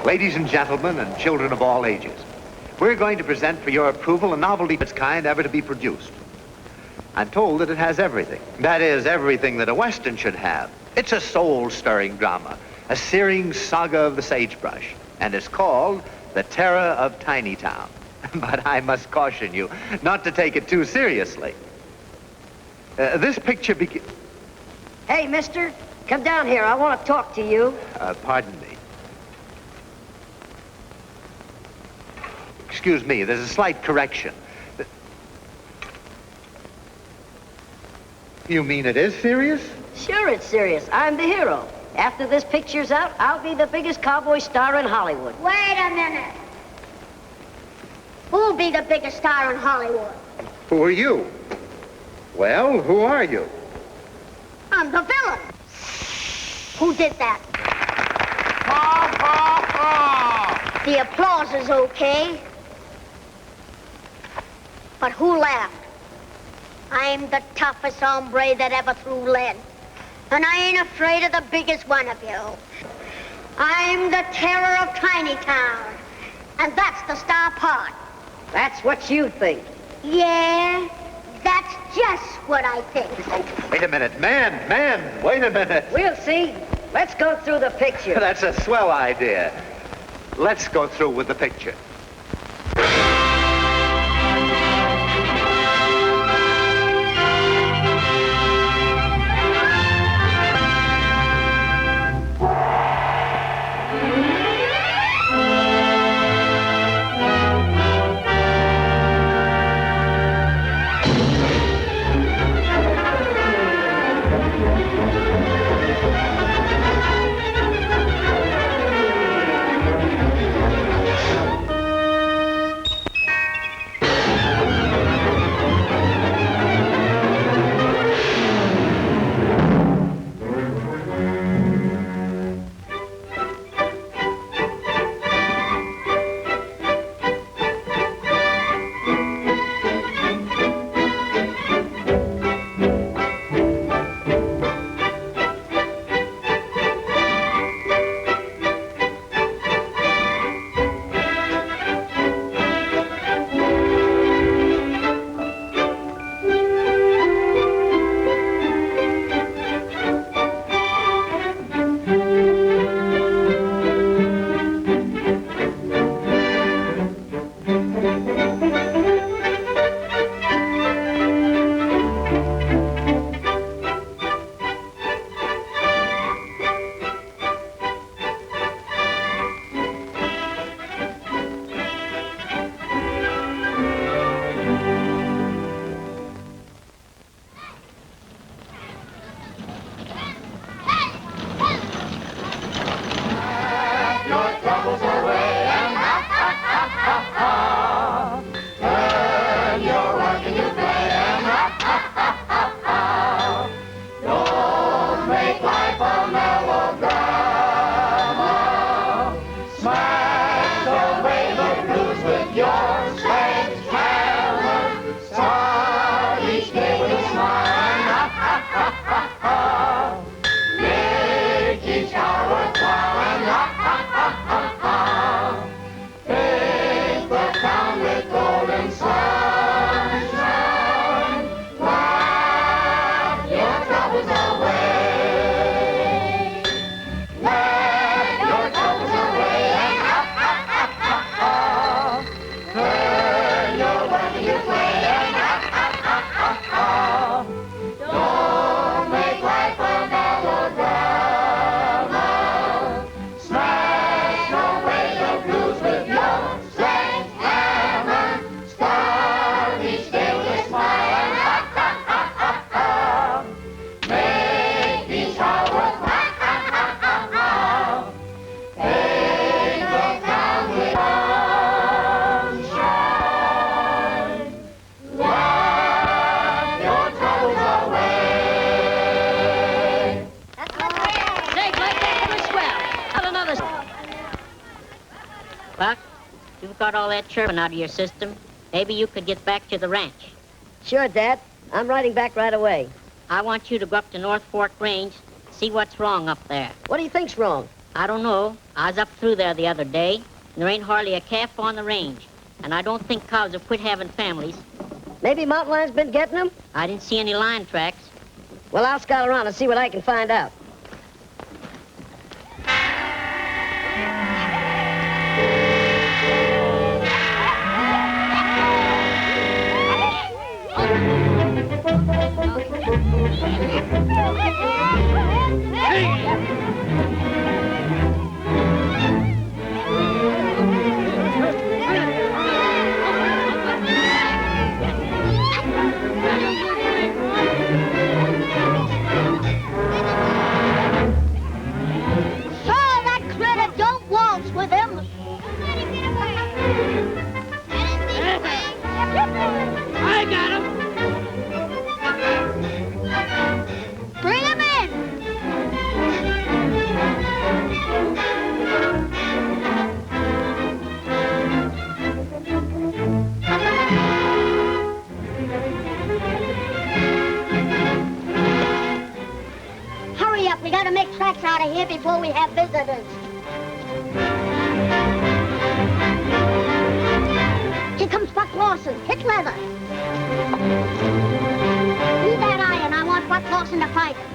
Ladies and gentlemen and children of all ages, we're going to present for your approval a novelty of its kind ever to be produced. I'm told that it has everything. That is, everything that a Western should have. It's a soul-stirring drama, a searing saga of the sagebrush, and it's called The Terror of Tiny Town. But I must caution you not to take it too seriously. This picture Hey, mister, come down here. I want to talk to you. Pardon me. Excuse me, there's a slight correction. You mean it is serious? Sure, it's serious. I'm the hero. After this picture's out, I'll be the biggest cowboy star in Hollywood. Wait a minute. Who'll be the biggest star in Hollywood? Who are you? Well, who are you? I'm the villain. Who did that? The applause is okay. But who laughed? I'm the toughest hombre that ever threw lead. And I ain't afraid of the biggest one of you. I'm the terror of Tiny Town. And that's the star part. That's what you think. Yeah, that's just what I think. Wait a minute, man, wait a minute. We'll see. Let's go through the picture. That's a swell idea. Let's go through with the picture. Buck, you've got all that chirping out of your system. Maybe you could get back to the ranch. Sure, Dad. I'm riding back right away. I want you to go up to North Fork Range, see what's wrong up there. What do you think's wrong? I don't know. I was up through there the other day, and there ain't hardly a calf on the range. And I don't think cows have quit having families. Maybe mountain lion's been getting them? I didn't see any lion tracks. Well, I'll scout around and see what I can find out. We gotta make tracks out of here before we have visitors. Here comes Buck Lawson. Hit leather. Leave that iron. I want Buck Lawson to fight him.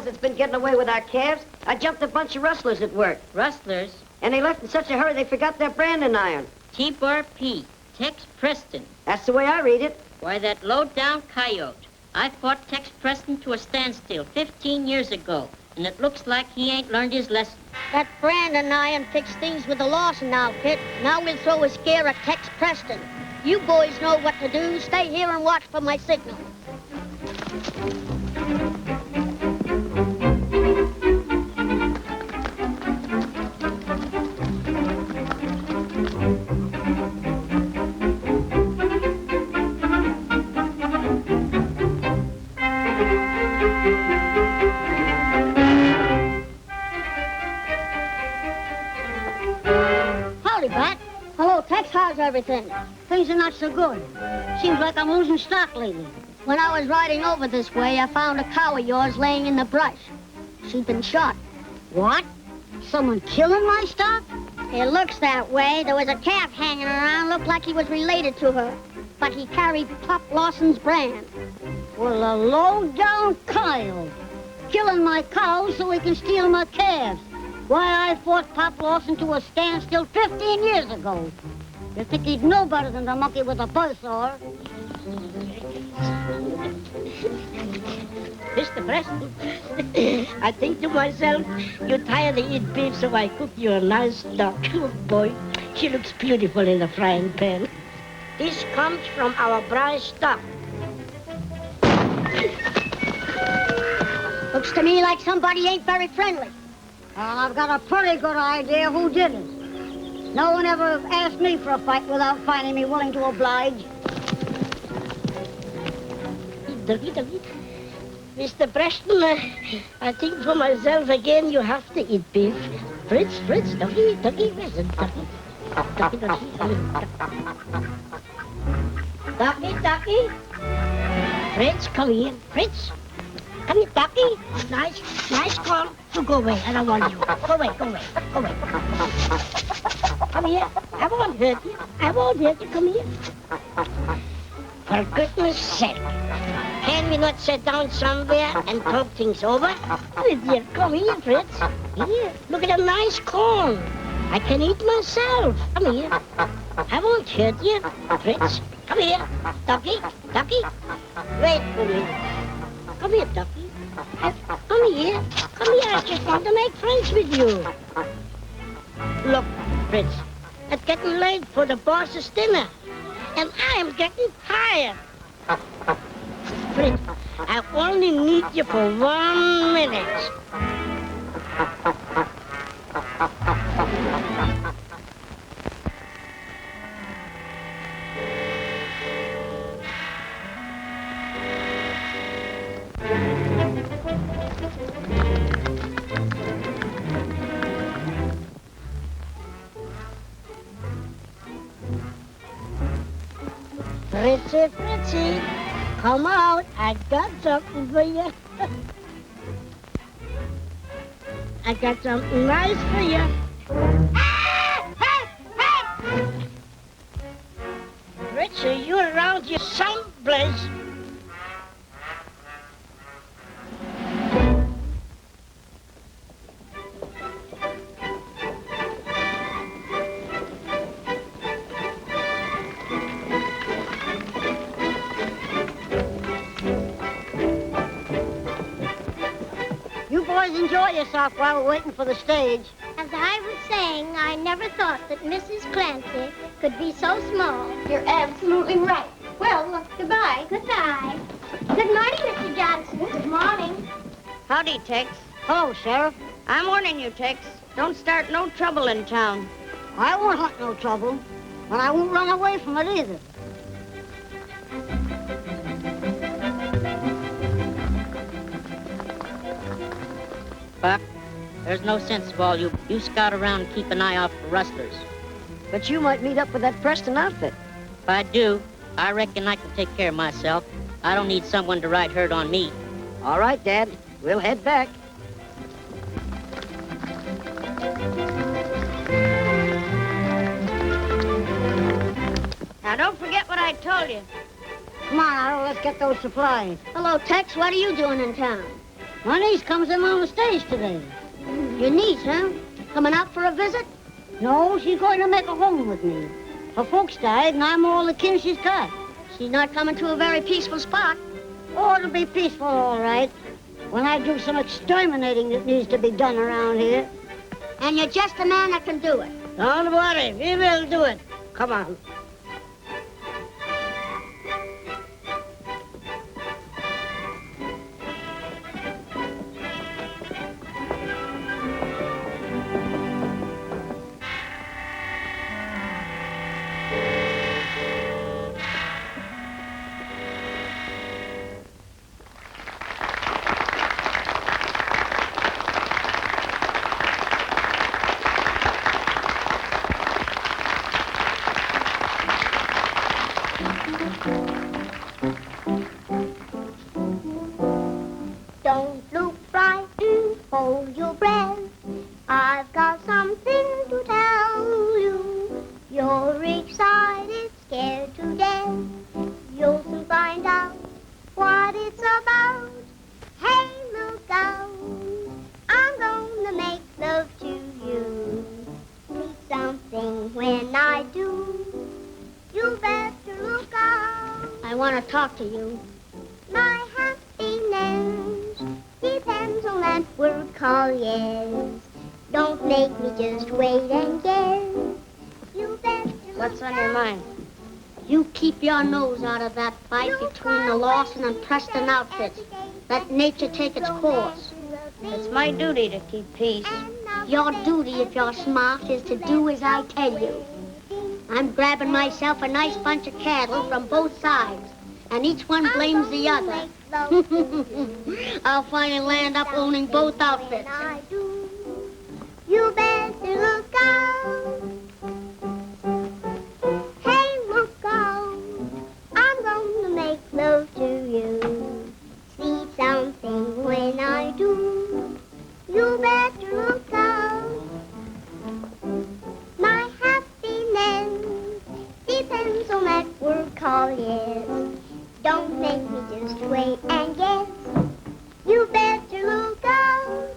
That's been getting away with our calves. I jumped a bunch of rustlers at work. Rustlers? And they left in such a hurry they forgot their branding iron. T-Bar-P, Tex Preston. That's the way I read it. Why, that low-down coyote. I fought Tex Preston to a standstill 15 years ago, and it looks like he ain't learned his lesson. That Brandon iron fixed things with the Lawson outfit. Now we'll throw a scare at Tex Preston. You boys know what to do. Stay here and watch for my signal. How's everything? Things are not so good. Seems like I'm losing stock lately. When I was riding over this way, I found a cow of yours laying in the brush. She'd been shot. What? Someone killing my stock? It looks that way. There was a calf hanging around, looked like he was related to her. But he carried Pop Lawson's brand. Well, a low-down coyote. Killing my cows so he can steal my calves. Why, I fought Pop Lawson to a standstill 15 years ago. You think he'd know better than the monkey with a buzzsaw? Mr. Preston, I think to myself, you're tired to eat beef, so I cook you a nice duck. Oh, boy, she looks beautiful in the frying pan. This comes from our prize stock. Looks to me like somebody ain't very friendly. I've got a pretty good idea who did it. No one ever asked me for a fight without finding me willing to oblige. Dougie. Mr. Preston, I think for myself again you have to eat beef. Fritz, Dougie, listen, Dougie. Fritz, come here, Fritz. Come here, Dougie. Nice call. So go away, I don't want you. Go away. Come here. I won't hurt you. Come here. For goodness sake. Can we not sit down somewhere and talk things over? Dear, come here, Fritz. Here, look at a nice corn. I can eat myself. Come here. I won't hurt you, Fritz. Come here. Ducky. Wait for me. Come here, Ducky. Come here. I just want to make friends with you. Look, Fritz, it's getting late for the boss's dinner, and I am getting tired. Fritz, I only need you for 1 minute. Fritzy, Fritzy, come out. I got something for you. I got something nice for you. Fritzy, you around here someplace. You boys enjoy yourself while we're waiting for the stage. As I was saying, I never thought that Mrs. Clancy could be so small. You're absolutely right. Well, goodbye. Goodbye. Good morning, Mr. Johnson. Good morning. Howdy, Tex. Hello, Sheriff. I'm warning you, Tex. Don't start no trouble in town. I won't hunt no trouble, but I won't run away from it either. Buck, there's no sense of all you. You scout around and keep an eye out for rustlers. But you might meet up with that Preston outfit. If I do, I reckon I can take care of myself. I don't need someone to ride herd on me. All right, Dad. We'll head back. Now, don't forget what I told you. Come on, Otto, let's get those supplies. Hello, Tex. What are you doing in town? My niece comes in on the stage today. Your niece, huh? Coming out for a visit? No, she's going to make a home with me. Her folks died, and I'm all the kin she's got. She's not coming to a very peaceful spot. Oh, it'll be peaceful, all right, when I do some exterminating that needs to be done around here. And you're just the man that can do it. Don't worry, we will do it. Come on. Don't look frightened, hold your breath. I've got something to tell you. You're excited, scared to death. You'll soon find out what it's about. Hey, look out, I'm gonna make love to you. Need something when I do. You better look out. I want to talk to you. My happiness depends on that word called yes. Don't make me just wait and guess. You better What's on your mind? You keep your nose out of that fight between the Lawson and Preston outfits. Let nature take its course. It's my duty to keep peace. Your duty, if you're smart, is to do as I tell you. I'm grabbing myself a nice bunch of cattle from both sides, and each one blames the other. I'll finally land up owning both outfits. You better look out. Hey, look out. I'm gonna make love to you. See something when I do. You better look out. My happiness depends on that word called yes. Don't make me just wait and guess. You better look out.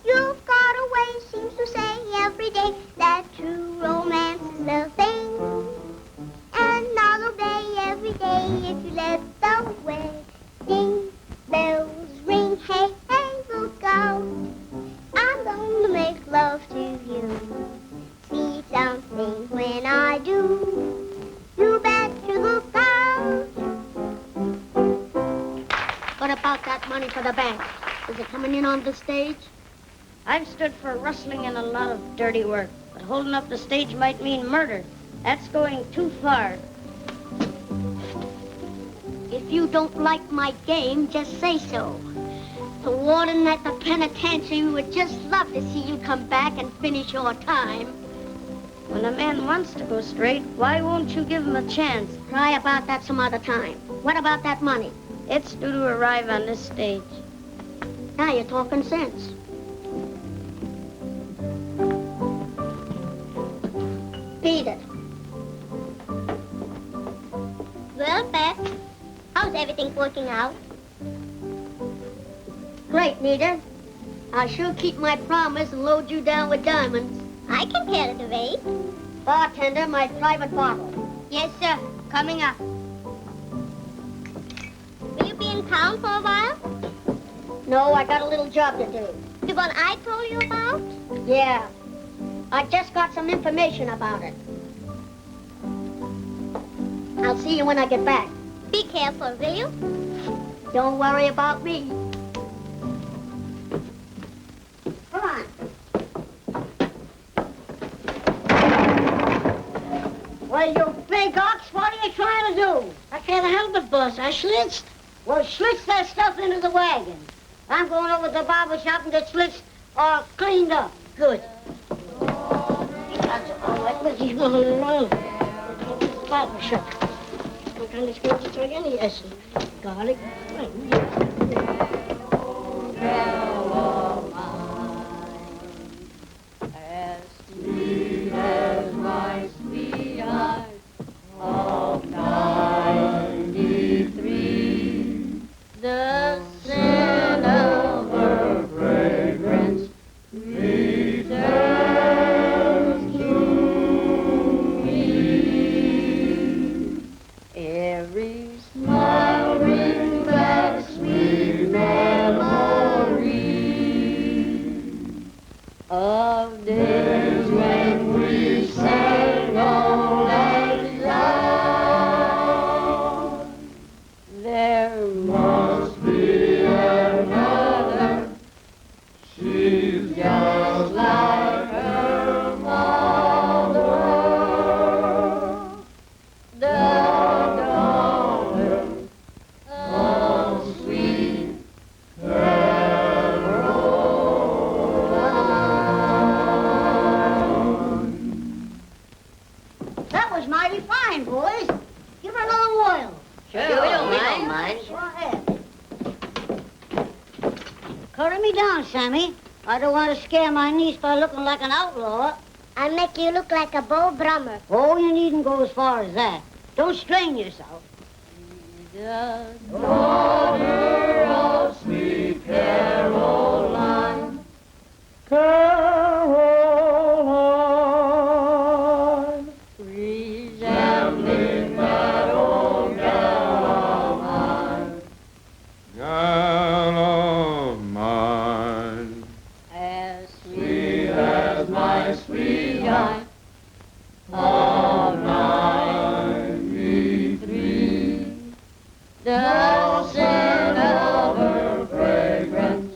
You've got a way, seems to say every day, that true romance is the thing. And I'll obey every day if you let the wedding bells ring. Hey, hey, look out. I'm going to make love to you. See something when I do. You better look out. What about that money for the bank? Is it coming in on the stage? I've stood for rustling and a lot of dirty work, but holding up the stage might mean murder. That's going too far. If you don't like my game, just say so. The warden at the penitentiary would just love to see you come back and finish your time. When a man wants to go straight, why won't you give him a chance? Cry about that some other time. What about that money? It's due to arrive on this stage. Now you're talking sense. Beat it. Well, Beth, how's everything working out? Great, Nita. I'll sure keep my promise and load you down with diamonds. I can carry the weight. Bartender, my private bottle. Yes, sir. Coming up. Will you be in town for a while? No, I got a little job to do. The one I told you about? Yeah. I just got some information about it. I'll see you when I get back. Be careful, will you? Don't worry about me. Come on. Well, you big ox, what are you trying to do? I can't help it, boss. I schlitzed. Well, slitch that stuff into the wagon. I'm going over to the barber shop and get slitched or cleaned up. Good. That's all right. Let's just go along. Barber shop. Sometimes it's going to take any essence. Garlic. As sweet as my sweetheart of 93, the scent of her fragrance returns to me. Every smile brings back sweet memories of days when we sang all night long. There must be another. She's just like her mother. The daughter of sweet That was mighty fine, boys. Give her another whirl. Sure, we don't mind. Go ahead. Curry me down, Sammy. I don't want to scare my niece by looking like an outlaw. I'll make you look like a Beau Brummer. Oh, you needn't go as far as that. Don't strain yourself. The daughter of sweet Caroline. Caroline. Resembling that old gal of mine. Gal of mine. As sweet as my sweetheart of 93. The scent of her fragrance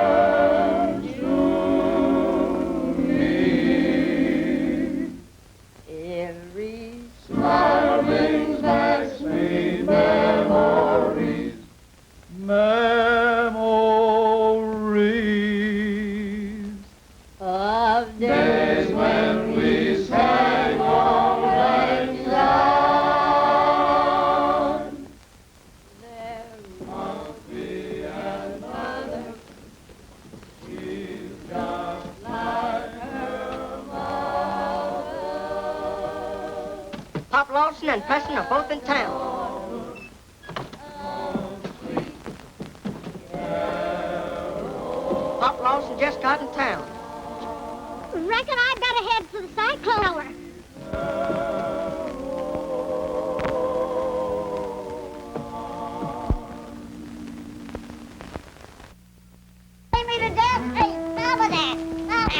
returns to me. Every smile brings back sweet memories. Memories Of days when we sang all night long. There must be another. She's just like her mother. Pop Lawson and Preston are both in town. Pop Lawson just got in town. Reckon I better head for the Cyclone Tower. Play me to death? Hey, stop with that. Stop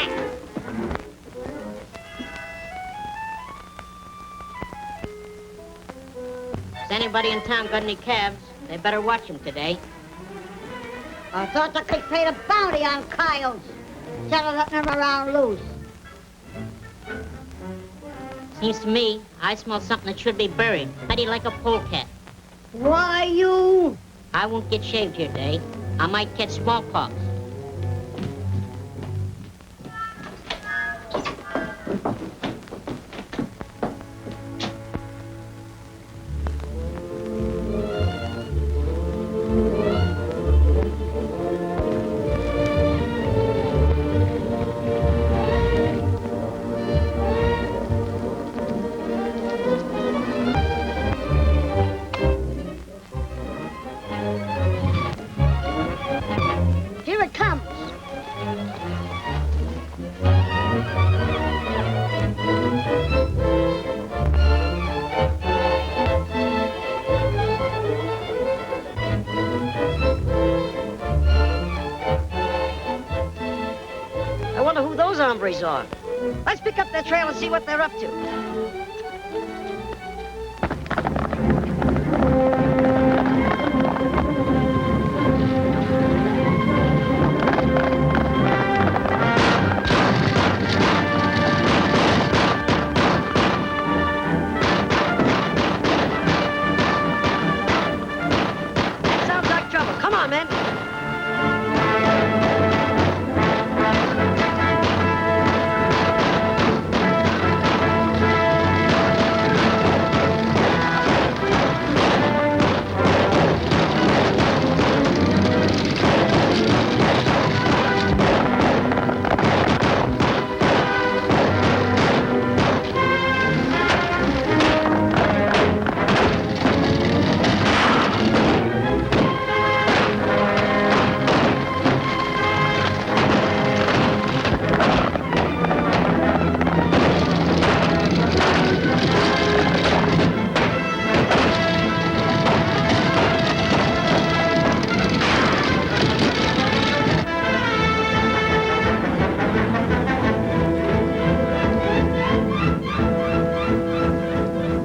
it. anybody in town got any calves, they better watch them today. I thought they could pay the bounty on coyotes instead of letting them around loose. Seems to me, I smell something that should be buried, mighty like a polecat. Why, you? I won't get shaved here today. I might catch smallpox. Here it comes. I wonder who those hombres are. Let's pick up their trail and see what they're up to. That sounds like trouble. Come on, men.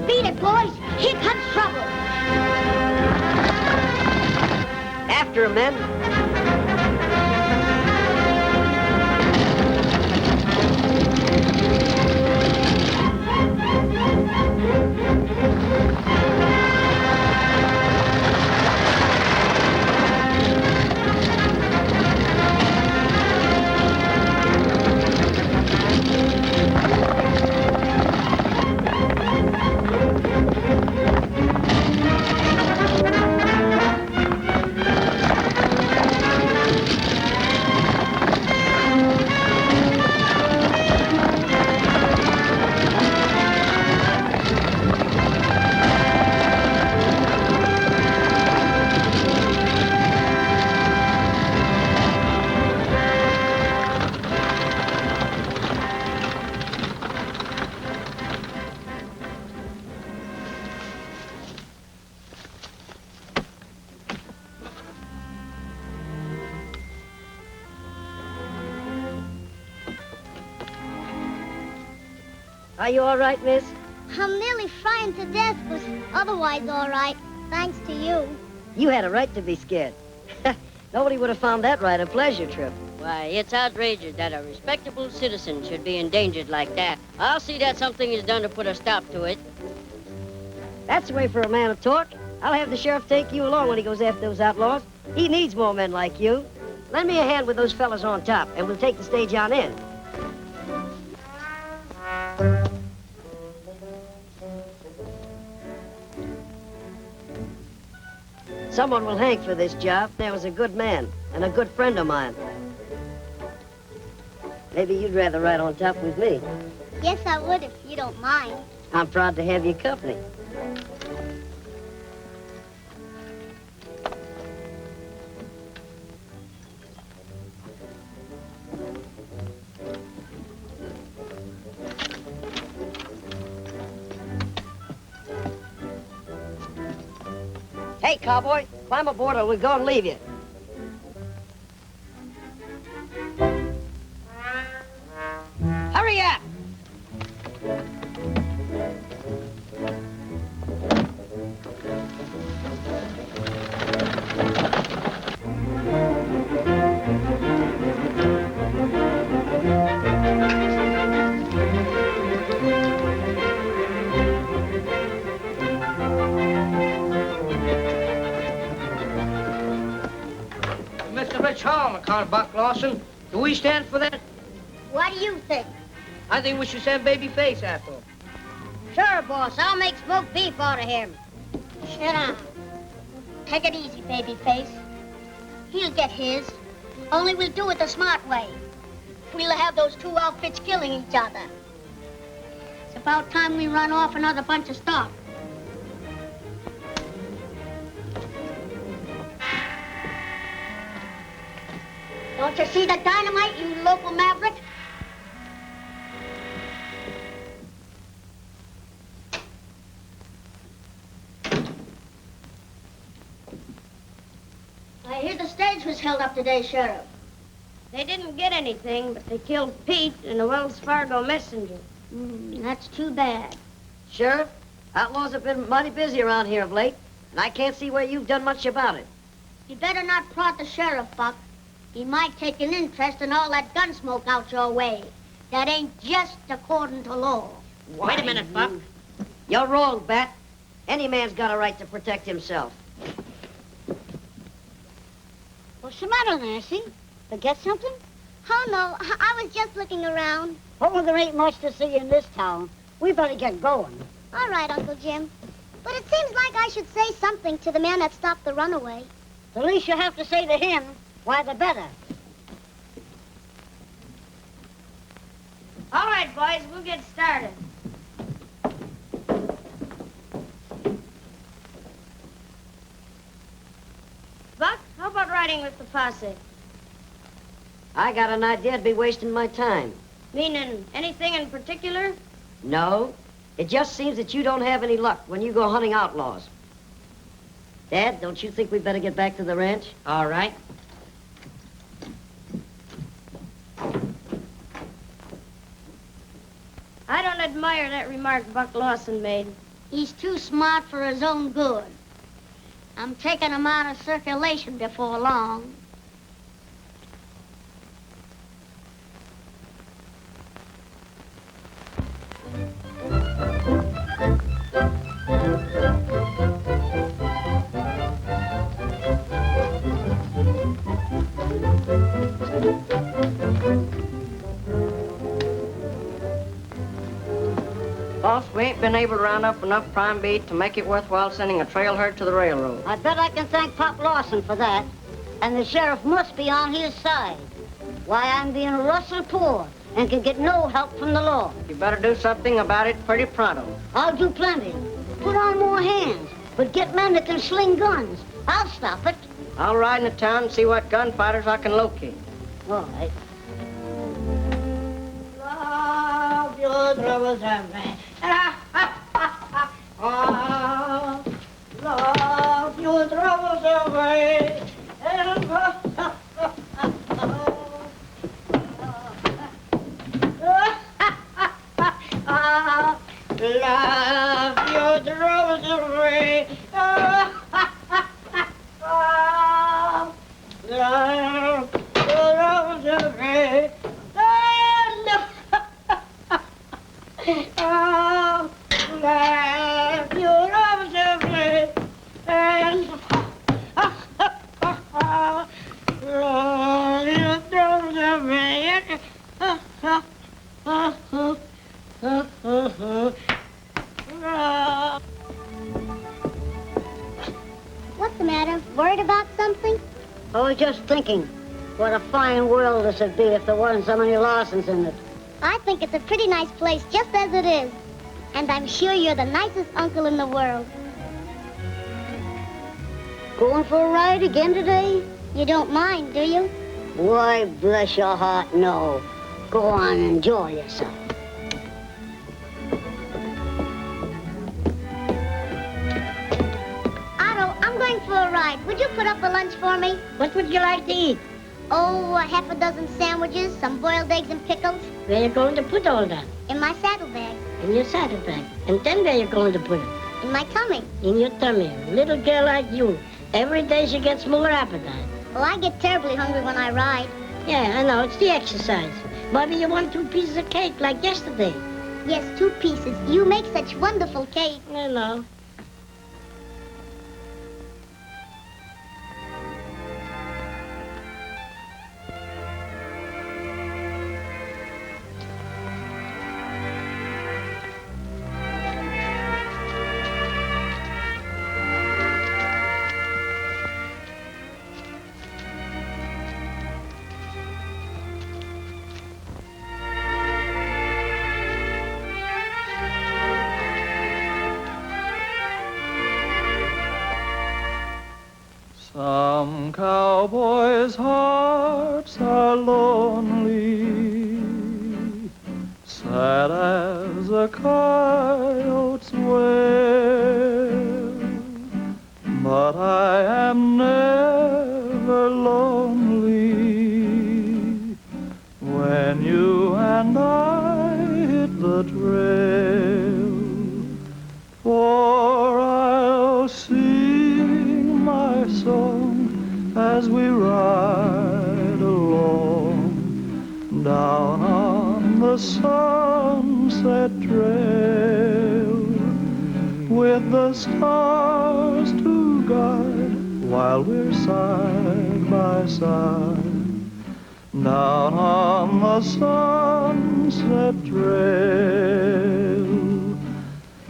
Beat it, boys. Here comes trouble. After 'em, men. Are you all right, miss? I'm nearly frightened to death, but otherwise all right, thanks to you. You had a right to be scared. Nobody would have found that ride a pleasure trip. Why, it's outrageous that a respectable citizen should be endangered like that. I'll see that something is done to put a stop to it. That's the way for a man to talk. I'll have the sheriff take you along when he goes after those outlaws. He needs more men like you. Lend me a hand with those fellas on top, and we'll take the stage on in. Someone will hang for this job. There was a good man and a good friend of mine. Maybe you'd rather ride on top with me. Yes, I would if you don't mind. I'm proud to have your company. Hey, cowboy, climb aboard or we're going to leave you. Hurry up! Village Hall on account of Buck Lawson. Do we stand for that? What do you think? I think we should send Babyface after him. Sure, boss. I'll make smoked beef out of him. Shut up. Take it easy, Babyface. He'll get his. Only we'll do it the smart way. We'll have those two outfits killing each other. It's about time we run off another bunch of stock. Don't you see the dynamite, you local maverick? I hear the stage was held up today, Sheriff. They didn't get anything, but they killed Pete and the Wells Fargo messenger. That's too bad. Sheriff, outlaws have been mighty busy around here of late, and I can't see where you've done much about it. You better not prod the sheriff, Buck. He might take an interest in all that gun smoke out your way. That ain't just according to law. Wait a minute, Buck. You're wrong, Bat. Any man's got a right to protect himself. What's the matter, Nancy? Forget something? Oh, no. I was just looking around. Oh, there ain't much to see in this town. We better get going. All right, Uncle Jim. But it seems like I should say something to the man that stopped the runaway. The least you have to say to him, why, the better. All right, boys, we'll get started. Buck, how about riding with the posse? I got an idea I'd be wasting my time. Meaning anything in particular? No. It just seems that you don't have any luck when you go hunting outlaws. Dad, don't you think we'd better get back to the ranch? All right. I don't admire that remark Buck Lawson made. He's too smart for his own good. I'm taking him out of circulation before long. Boss, we ain't been able to round up enough prime beef to make it worthwhile sending a trail herd to the railroad. I bet I can thank Pop Lawson for that. And the sheriff must be on his side. Why, I'm being rustled poor and can get no help from the law. You better do something about it pretty pronto. I'll do plenty. Put on more hands, but get men that can sling guns. I'll stop it. I'll ride into town and see what gunfighters I can locate. All right. Love your troubles and me. Oh, love your troubles away. Love your troubles away. Love your troubles away. Oh, love your troubles away. And love your troubles away. What's the matter? Worried about something? I was just thinking, what a fine world this would be if there weren't so many Lawsons in it. I think it's a pretty nice place just as it is. And I'm sure you're the nicest uncle in the world. Going for a ride again today? You don't mind, do you? Why, bless your heart, no. Go on, enjoy yourself. Otto, I'm going for a ride. Would you put up a lunch for me? What would you like to eat? Oh, half a dozen sandwiches, some boiled eggs and pickles. Where you going to put all that? In my saddlebag. In your saddlebag. And then where you going to put it? In my tummy. In your tummy. A little girl like you. Every day she gets more appetite. Well, I get terribly hungry when I ride. Yeah, I know. It's the exercise. Maybe you want 2 pieces of cake like yesterday. Yes, 2 pieces. You make such wonderful cake. I know. cowboys' hearts are lonely, sad as a coyote's wail, but I am never lonely when you and I hit the trail, for I'll sing my song as we ride along down on the sunset trail, with the stars to guide while we're side by side, down on the sunset trail.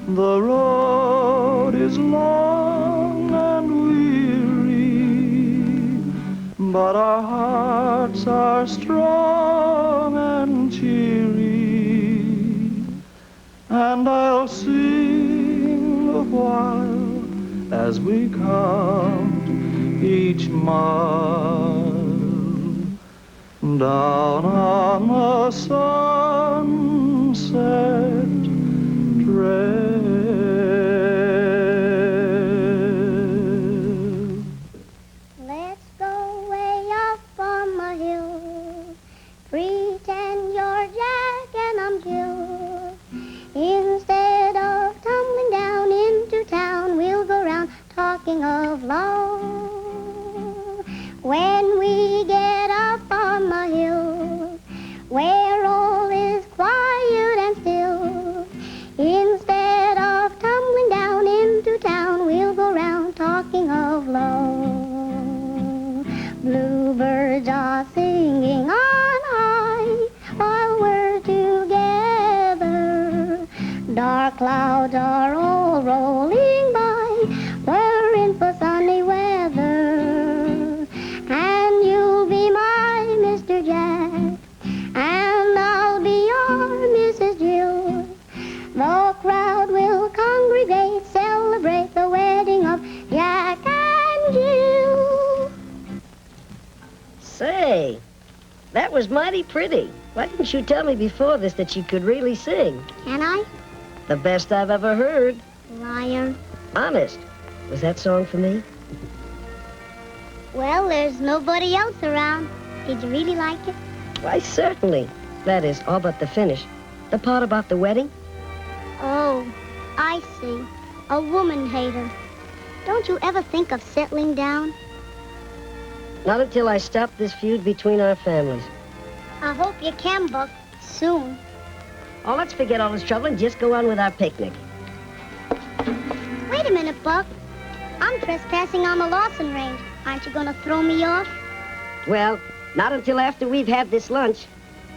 The road is long and weary, but our hearts are strong and cheery, and I'll sing a while as we count each mile down on the sunset trail. Let's go way up on the hill. Pretend you're Jack and I'm Jill. Instead of tumbling down into town, we'll go round talking of love. When we get up on the hill, where all is quiet and still, instead of tumbling down into town, we'll go round talking of love. Bluebirds are singing on high while we're together. Dark clouds are all rolling by, we're in for sunny weather. And you'll be my Mr. Jack, and I'll be your Mrs. Jill. The crowd will congregate, celebrate the wedding of Jack and Jill. Say, that was mighty pretty. Why didn't you tell me before this that you could really sing? Can I? The best I've ever heard. Liar. Honest. Was that song for me? Well, there's nobody else around. Did you really like it? Why, certainly. That is, all but the finish. The part about the wedding? Oh, I see. A woman hater. Don't you ever think of settling down? Not until I stop this feud between our families. I hope you can, Buck, soon. Oh, let's forget all this trouble and just go on with our picnic. Wait a minute, Buck. I'm trespassing on the Lawson range. Aren't you going to throw me off? Well, not until after we've had this lunch.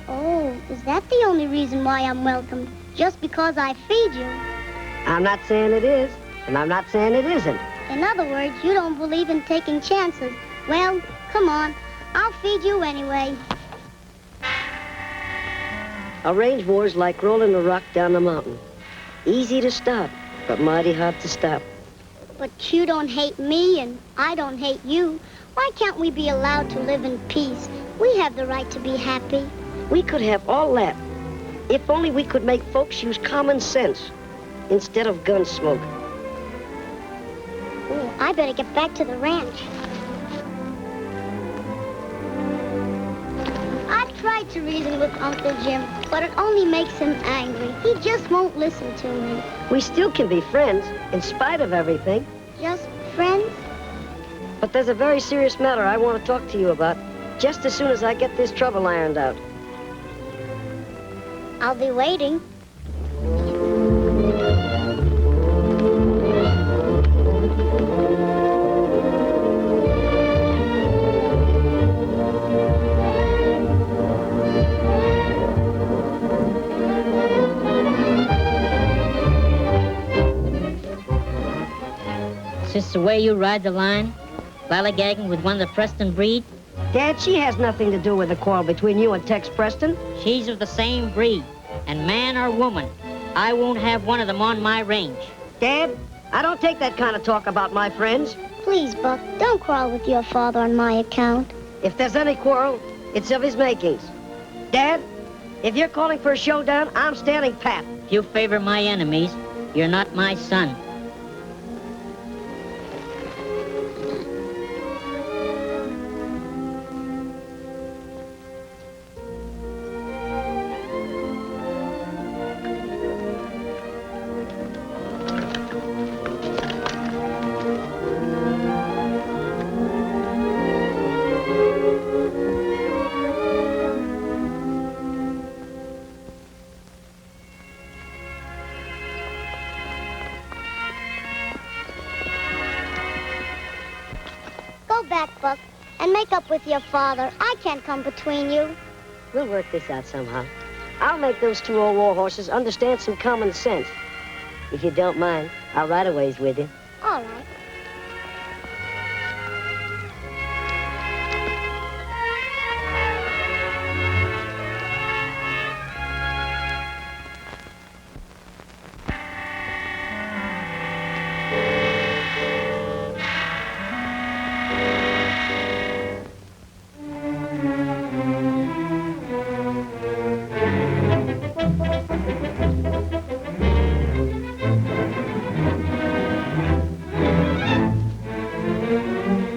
Oh, is that the only reason why I'm welcome? Just because I feed you? I'm not saying it is, and I'm not saying it isn't. In other words, you don't believe in taking chances. Well, come on. I'll feed you anyway. A range war's like rolling a rock down the mountain. Easy to stop, but mighty hard to stop. But you don't hate me, and I don't hate you. Why can't we be allowed to live in peace? We have the right to be happy. We could have all that, if only we could make folks use common sense instead of gun smoke. Ooh, I better get back to the ranch. I've tried to reason with Uncle Jim, but it only makes him angry. He just won't listen to me. We still can be friends, in spite of everything. Just friends? But there's a very serious matter I want to talk to you about, just as soon as I get this trouble ironed out. I'll be waiting. Is this the way you ride the line? Lollygagging with one of the Preston breed? Dad, she has nothing to do with the quarrel between you and Tex Preston. She's of the same breed. And man or woman, I won't have one of them on my range. Dad, I don't take that kind of talk about my friends. Please, Buck, don't quarrel with your father on my account. If there's any quarrel, it's of his makings. Dad, if you're calling for a showdown, I'm standing pat. If you favor my enemies, you're not my son. Go back, Buck, and make up with your father. I can't come between you. We'll work this out somehow. I'll make those two old war horses understand some common sense. If you don't mind, I'll ride a ways with you. All right.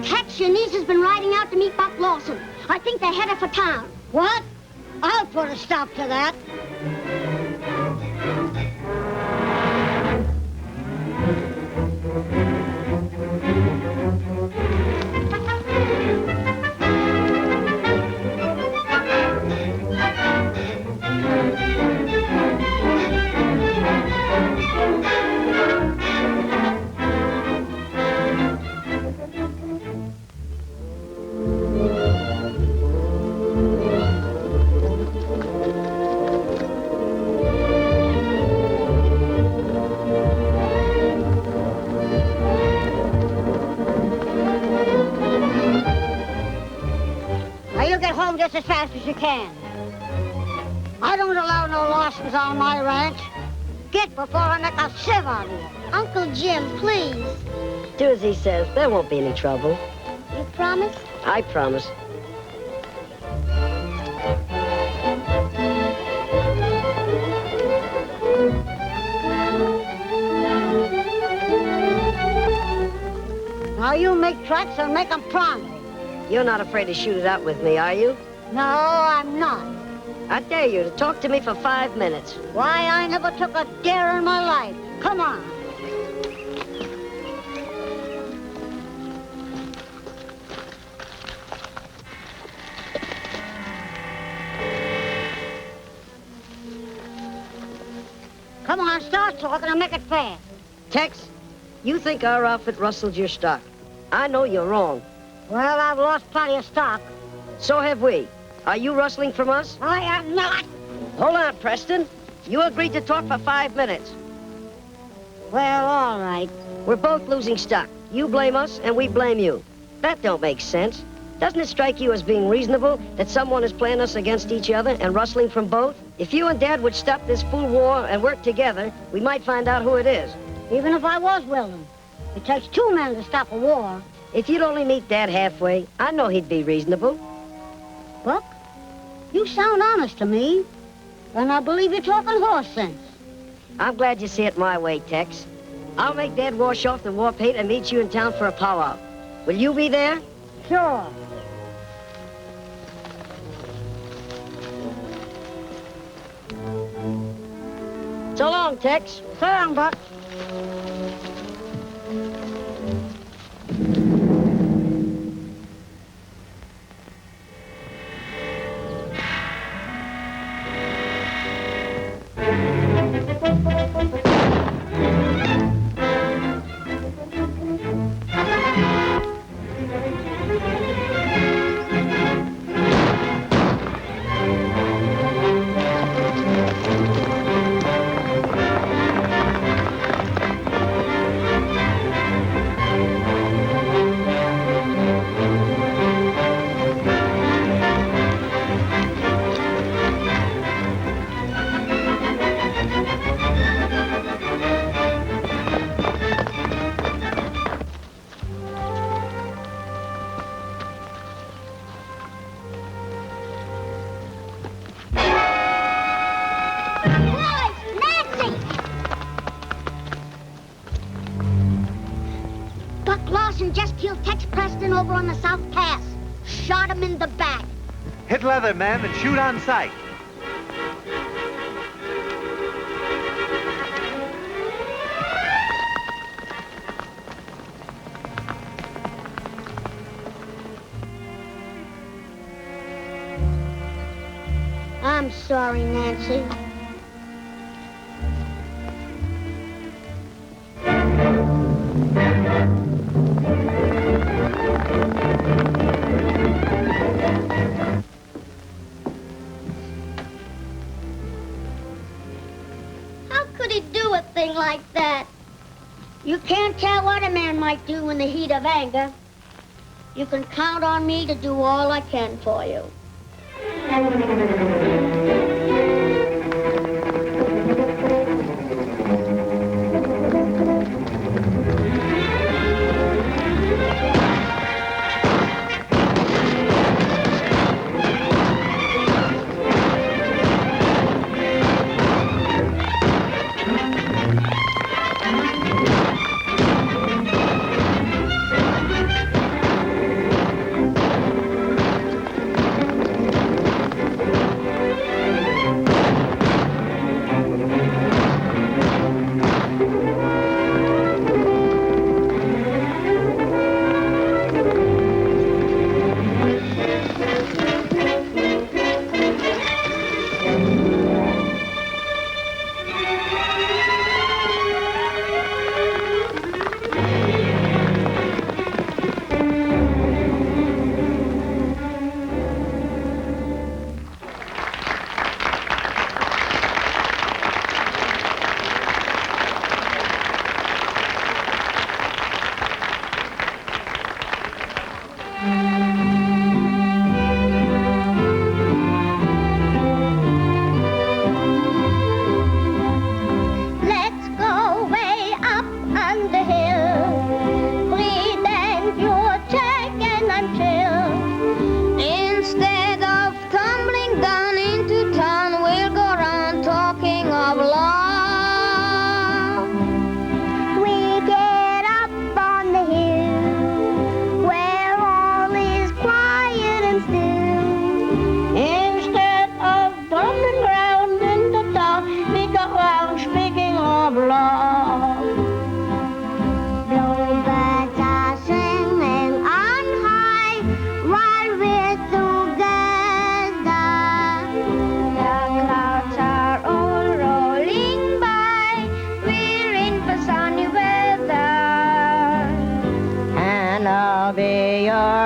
Tex, your niece has been riding out to meet Buck Lawson. I think they're headed for town. What? I'll put a stop to that. Now, you get home just as fast as you can. I don't allow no Lawsons on my ranch. Get before I make a sieve out of you. Uncle Jim, please. Do as he says. There won't be any trouble. You promise? I promise. Now, you make tracks and make 'em promise. You're not afraid to shoot it out with me, are you? No, I'm not. I dare you to talk to me for 5 minutes. Why, I never took a dare in my life. Come on. Come on, start talking and make it fast. Tex, you think our outfit rustled your stock. I know you're wrong. Well, I've lost plenty of stock. So have we. Are you rustling from us? I am not. Hold on, Preston. You agreed to talk for 5 minutes. Well, all right. We're both losing stock. You blame us, and we blame you. That don't make sense. Doesn't it strike you as being reasonable that someone is playing us against each other and rustling from both? If you and Dad would stop this fool war and work together, we might find out who it is. Even if I was willing. It takes 2 men to stop a war. If you'd only meet Dad halfway, I know he'd be reasonable. Buck, you sound honest to me. And I believe you're talking horse sense. I'm glad you see it my way, Tex. I'll make Dad wash off the war paint and meet you in town for a powwow. Will you be there? Sure. So long, Tex. So long, Buck. Buck Lawson just killed Tex Preston over on the South Pass. Shot him in the back. Hit leather, men, and shoot on sight. I'm sorry, Nancy. How could he do a thing like that? You can't tell what a man might do in the heat of anger. You can count on me to do all I can for you.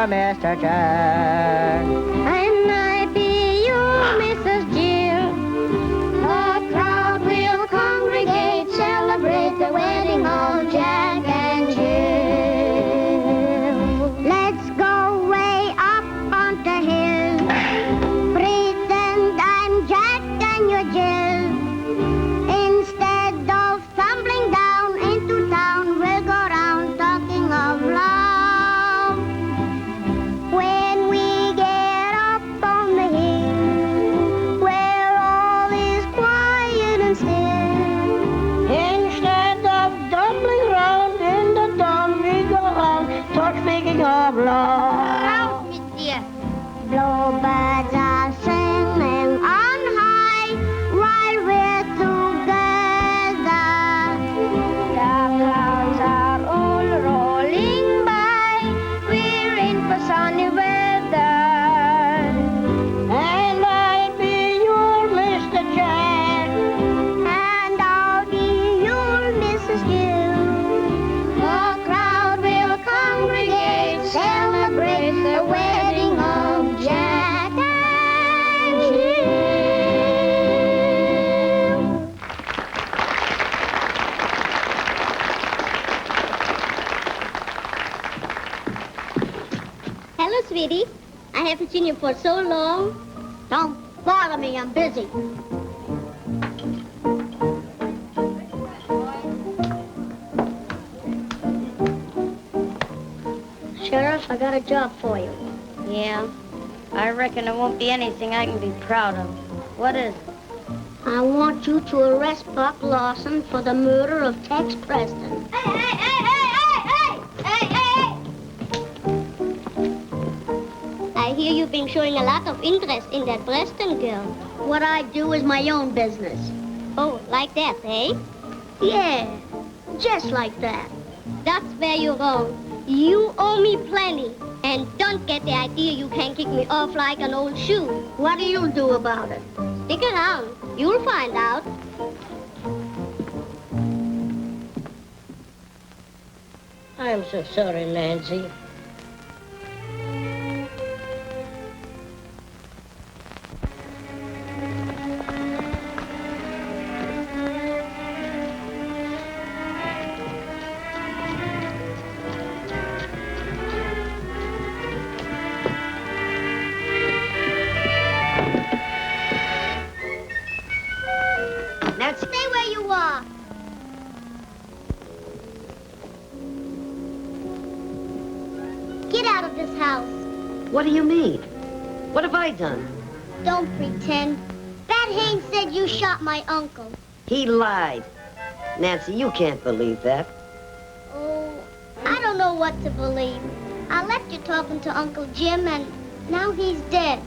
Mr. Jack. And I be your Mrs. Jill. The crowd will congregate, celebrate the wedding of Jack and Jill. Let's go way up on the hill. Pretend I'm Jack and you're Jill. Instead of tumbling down into town, we'll go round talking of love. Of love. Bluebirds are singing on high while we're together. The clouds are all rolling by. We're in for sunny weather. And I'll be your Mr. Jack. And I'll be your Mrs. Jill. The crowd will congregate, celebrate the wedding of Jack and Jill. Hello, sweetie. I haven't seen you for so long. Don't bother me, I'm busy. Sheriff, I got a job for you. Yeah, I reckon it won't be anything I can be proud of. What is it? I want you to arrest Buck Lawson for the murder of Tex Preston. Hey, hey, hey, hey, hey, hey, hey, hey! hear you've been showing a lot of interest in that Preston girl. What I do is my own business. Oh, like that, eh? Yeah, just like that. That's where you're wrong. You owe me plenty. And don't get the idea you can kick me off like an old shoe. What do you do about it? Stick around. You'll find out. I'm so sorry, Nancy. Stay where you are. Get out of this house. What do you mean? What have I done? Don't pretend. Bat Haynes said you shot my uncle. He lied. Nancy, you can't believe that. Oh, I don't know what to believe. I left you talking to Uncle Jim, and now he's dead.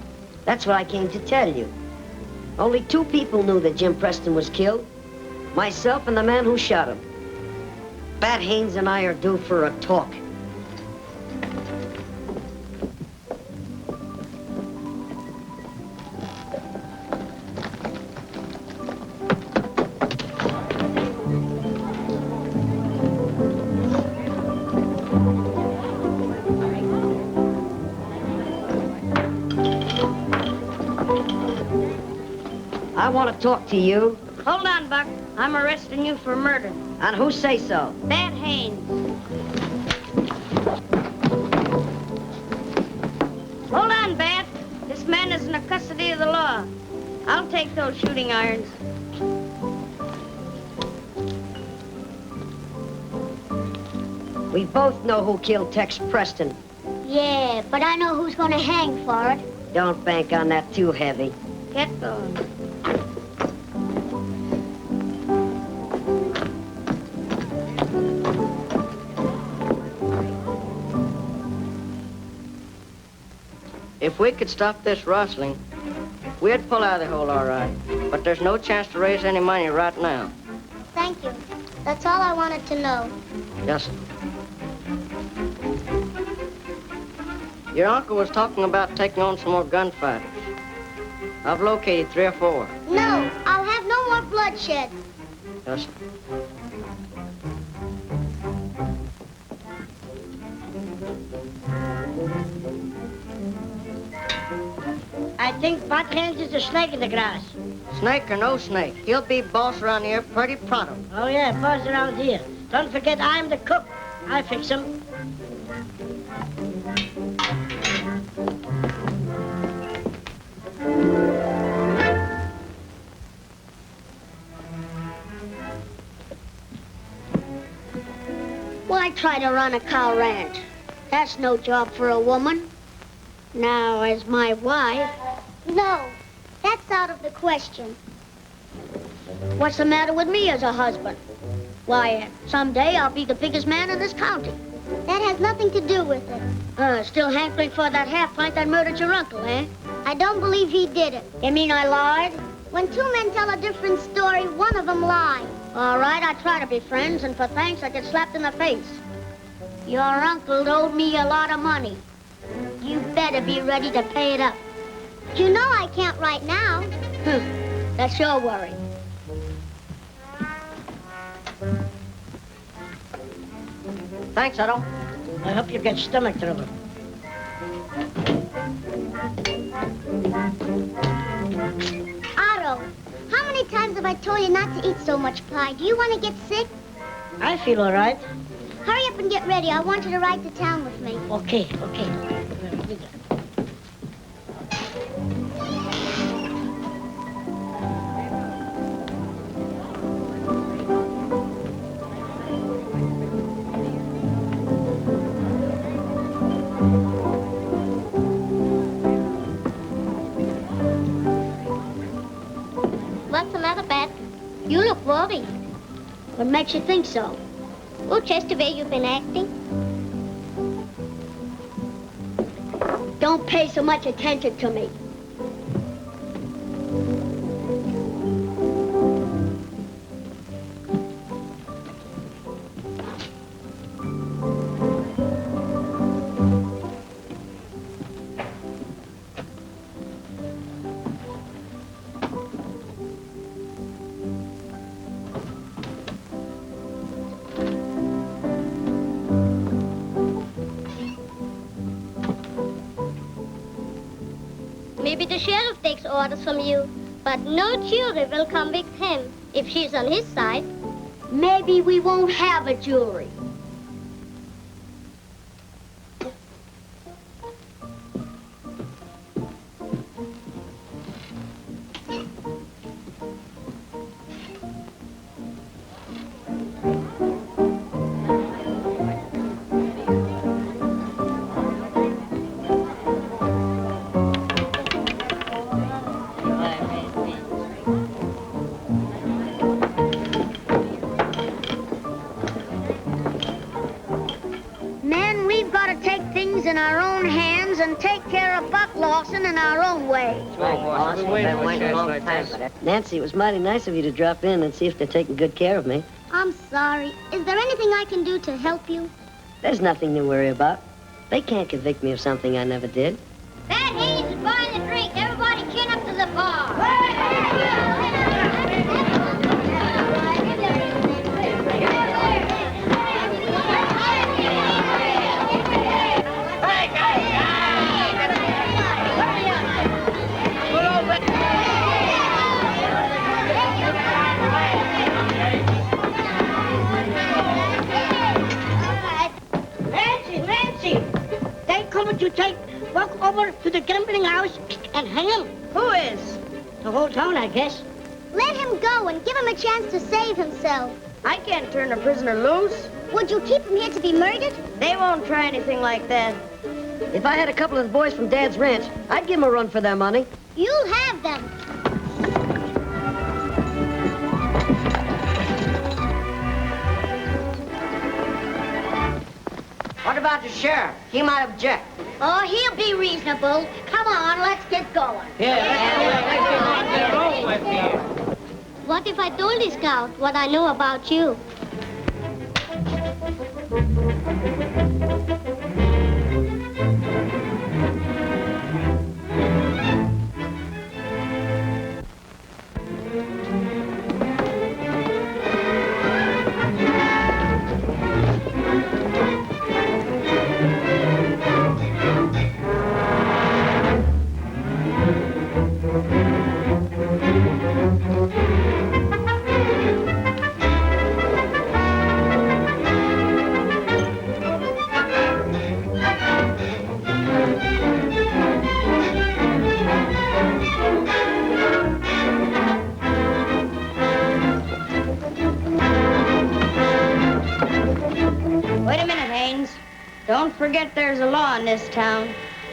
That's what I came to tell you. Only 2 people knew that Jim Preston was killed. Myself and the man who shot him. Bat Haynes and I are due for a talk. I want to talk to you. Hold on, Buck. I'm arresting you for murder. And who say so? Bat Haynes. Hold on, Bat. This man is in the custody of the law. I'll take those shooting irons. We both know who killed Tex Preston. Yeah, but I know who's gonna hang for it. Don't bank on that too heavy. Get going. If we could stop this rustling, we'd pull out of the hole all right. But there's no chance to raise any money right now. Thank you. That's all I wanted to know. Yes, sir. Your uncle was talking about taking on some more gunfighters. I've located 3 or 4. No, I'll have no more bloodshed. Yes, sir. I think Bat Haynes is a snake in the grass. Snake or no snake, he'll be boss around here pretty pronto. Oh, yeah, boss around here. Don't forget I'm the cook. I fix him. Why try to run a cow ranch? That's no job for a woman. Now, as my wife... No, that's out of the question. What's the matter with me as a husband? Why, someday I'll be the biggest man in this county. That has nothing to do with it. Still hankering for that half-pint that murdered your uncle, eh? I don't believe he did it. You mean I lied? When 2 men tell a different story, one of them lies. All right, I try to be friends, and for thanks, I get slapped in the face. Your uncle owed me a lot of money. You better be ready to pay it up. You know I can't right now. That's your worry. Thanks, Otto. I hope you get stomach trouble. Otto, how many times have I told you not to eat so much pie? Do you want to get sick? I feel all right. Hurry up and get ready. I want you to ride to town with me. Okay. What's the matter, Bat? You look worried. What makes you think so? Well, just the way you've been acting. Don't pay so much attention to me. Maybe the sheriff takes orders from you, but no jury will convict him if she's on his side. Maybe we won't have a jury. Men, we've got to take things in our own hands and take care of Buck Lawson in our own way. Nancy, it was mighty nice of you to drop in and see if they're taking good care of me. I'm sorry. Is there anything I can do to help you? There's nothing to worry about. They can't convict me of something I never did. Bad Haynes is buying the drink. Everybody chin up to the bar. Nancy! They coming to take Buck over to the gambling house and hang him. Who is? The whole town, I guess. Let him go and give him a chance to save himself. I can't turn a prisoner loose. Would you keep him here to be murdered? They won't try anything like that. If I had a couple of the boys from Dad's ranch, I'd give them a run for their money. You'll have them. What about the sheriff? He might object. Oh, he'll be reasonable. Come on, let's get going. What if I told the scout what I know about you? Wait a minute, Haynes. Don't forget there's a law in this town.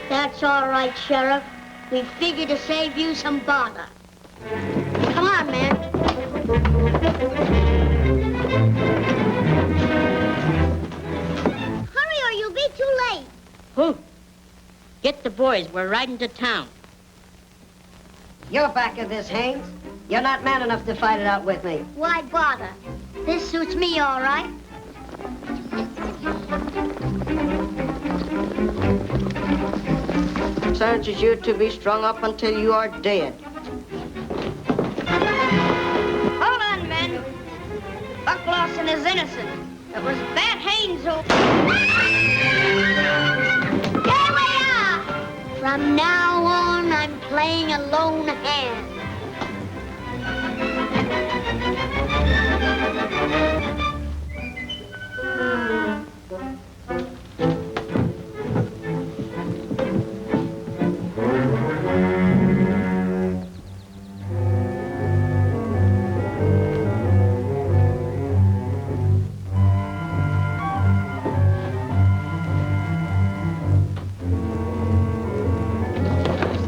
That's all right, Sheriff. We figured to save you some bother. Come on, man. Hurry or you'll be too late. Who? Get the boys. We're riding to town. You're back of this, Haynes. You're not man enough to fight it out with me. Why bother? This suits me all right. Sentences you to be strung up until you are dead. Hold on, men. Buck Lawson is innocent. It was Bat Haynes who... Here we are! From now on, I'm playing a lone hand.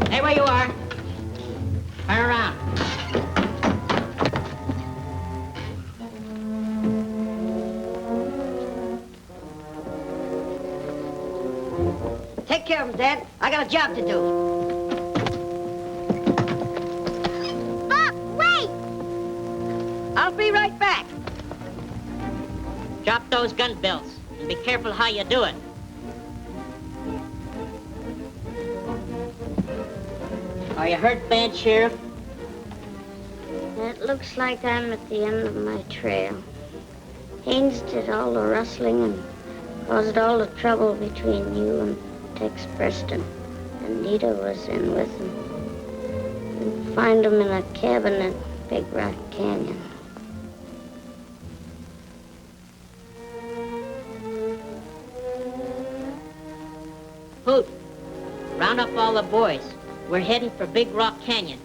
Stay where you are. Fire Take care of him, Dad. I got a job to do. Buck, wait! I'll be right back. Drop those gun belts and be careful how you do it. Are you hurt bad, Sheriff? It looks like I'm at the end of my trail. Haynes did all the rustling and caused all the trouble between you and Tex Preston. Anita was in with him. You'll find him in a cabin at Big Rock Canyon. Hoot, round up all the boys. We're heading for Big Rock Canyon.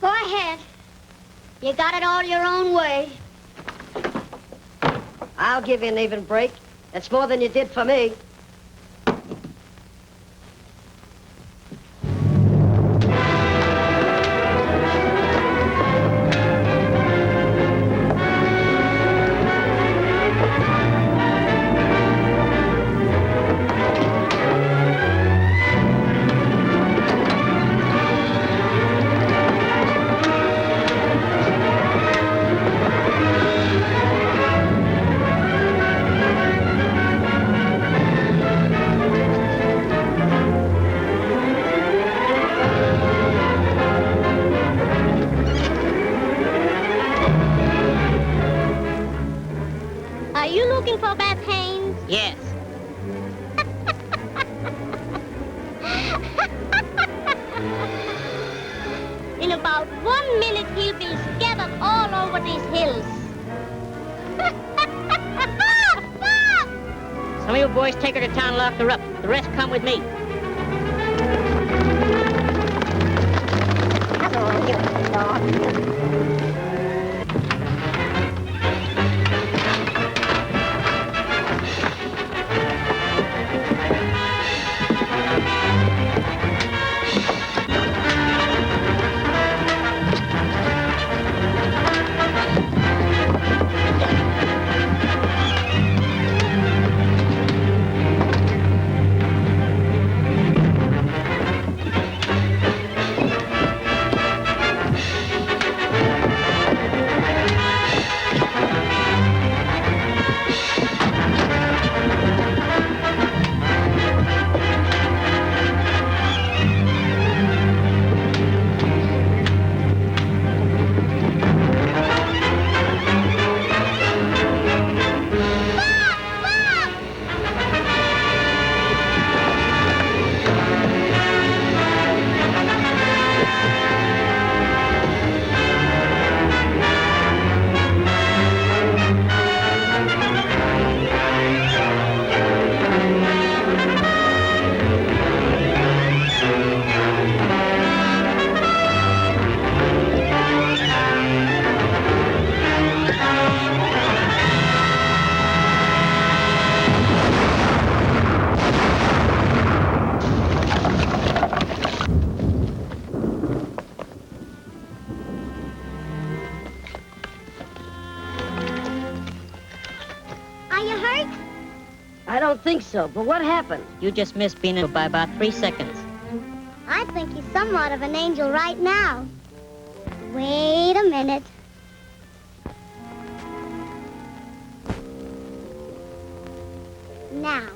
Go ahead. You got it all your own way. I'll give you an even break. That's more than you did for me. Are you looking for Beth Haynes? Yes. In about 1 minute, he'll be scattered all over these hills. Some of you boys take her to town and lock her up. The rest come with me. Are you hurt? I don't think so, but what happened? You just missed being in by about 3 seconds. I think he's somewhat of an angel right now. Wait a minute. Now,